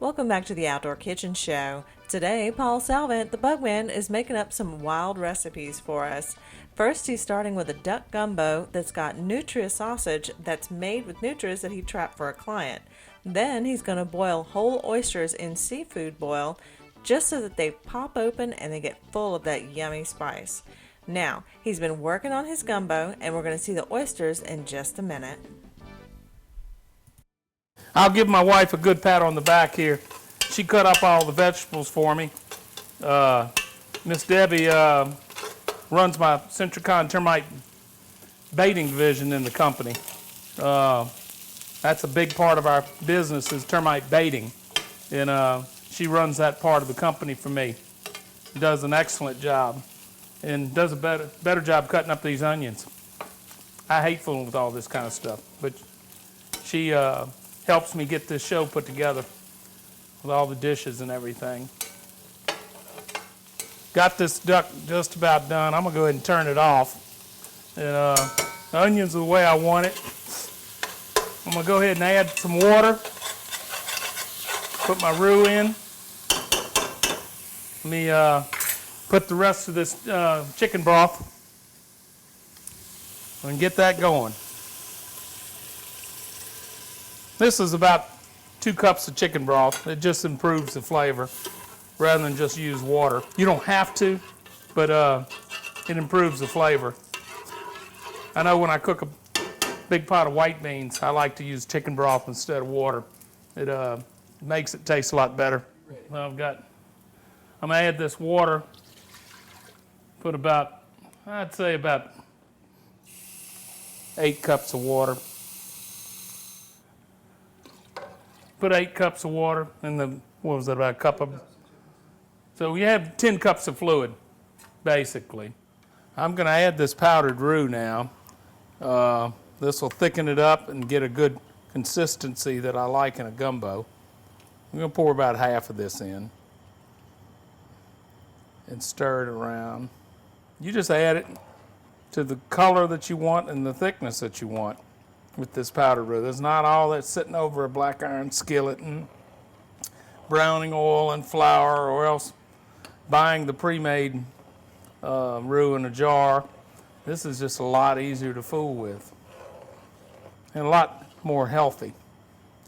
Welcome back to the Outdoor Kitchen Show. Today, Paul Salvant, the Bugman, is making up some wild recipes for us. First, he's starting with a duck gumbo that's got nutria sausage that's made with nutrias that he trapped for a client. Then he's going to boil whole oysters in seafood boil just so that they pop open and they get full of that yummy spice. Now, he's been working on his gumbo, and we're going to see the oysters in just a minute. I'll give my wife a good pat on the back here. She cut up all the vegetables for me. Miss Debbie runs my Centricon termite baiting division in the company. That's a big part of our business is termite baiting. And she runs that part of the company for me. Does an excellent job and does a better job cutting up these onions. I hate fooling with all this kind of stuff, but she helps me get this show put together with all the dishes and everything. Got this duck just about done. I'm gonna go ahead and turn it off. And the onions are the way I want it. I'm gonna go ahead and add some water. Put my roux in. Let me put the rest of this chicken broth and get that going. This is about 2 cups of chicken broth. It just improves the flavor rather than just use water. You don't have to, but it improves the flavor. I know when I cook a big pot of white beans, I like to use chicken broth instead of water. It makes it taste a lot better. I'm gonna add this water. Put about, I'd say about 8 cups of water. Put 8 cups of water in the, what was that, about a cup of? So you have 10 cups of fluid, basically. I'm going to add this powdered roux now. This will thicken it up and get a good consistency that I like in a gumbo. I'm going to pour about half of this in and stir it around. You just add it to the color that you want and the thickness that you want. With this powdered roux. There's not all that sitting over a black iron skillet and browning oil and flour, or else buying the pre-made roux in a jar. This is just a lot easier to fool with and a lot more healthy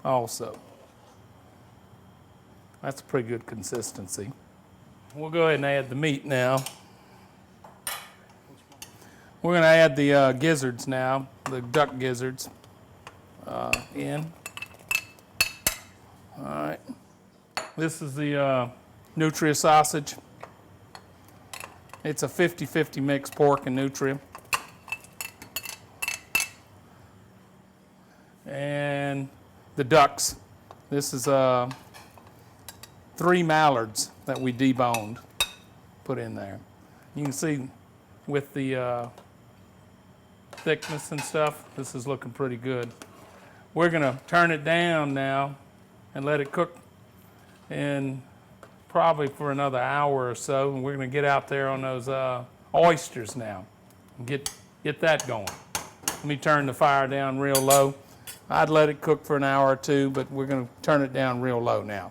also. That's a pretty good consistency. We'll go ahead and add the meat now. We're going to add the gizzards now, the duck gizzards. In. All right. This is the nutria sausage. It's a 50-50 mix, pork and nutria. And the ducks. This is 3 mallards that we deboned, put in there. You can see with the thickness and stuff, this is looking pretty good. We're going to turn it down now and let it cook in probably for another hour or so. And we're going to get out there on those oysters now and get that going. Let me turn the fire down real low. I'd let it cook for an hour or 2, but we're going to turn it down real low now.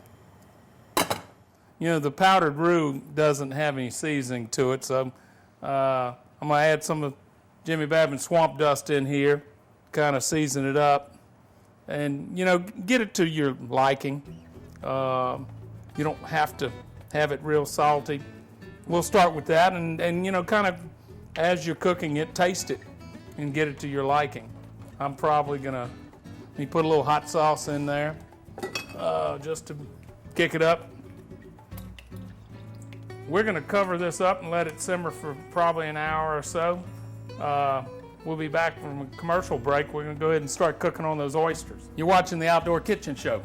You know, the powdered roux doesn't have any seasoning to it, so I'm going to add some of Jimmy Babbitt's swamp dust in here, kind of season it up. And, you know, get it to your liking. You don't have to have it real salty. We'll start with that and you know, kind of as you're cooking it, taste it and get it to your liking. I'm probably going to put a little hot sauce in there just to kick it up. We're going to cover this up and let it simmer for probably an hour or so. We'll be back from a commercial break. We're going to go ahead and start cooking on those oysters. You're watching the Outdoor Kitchen Show.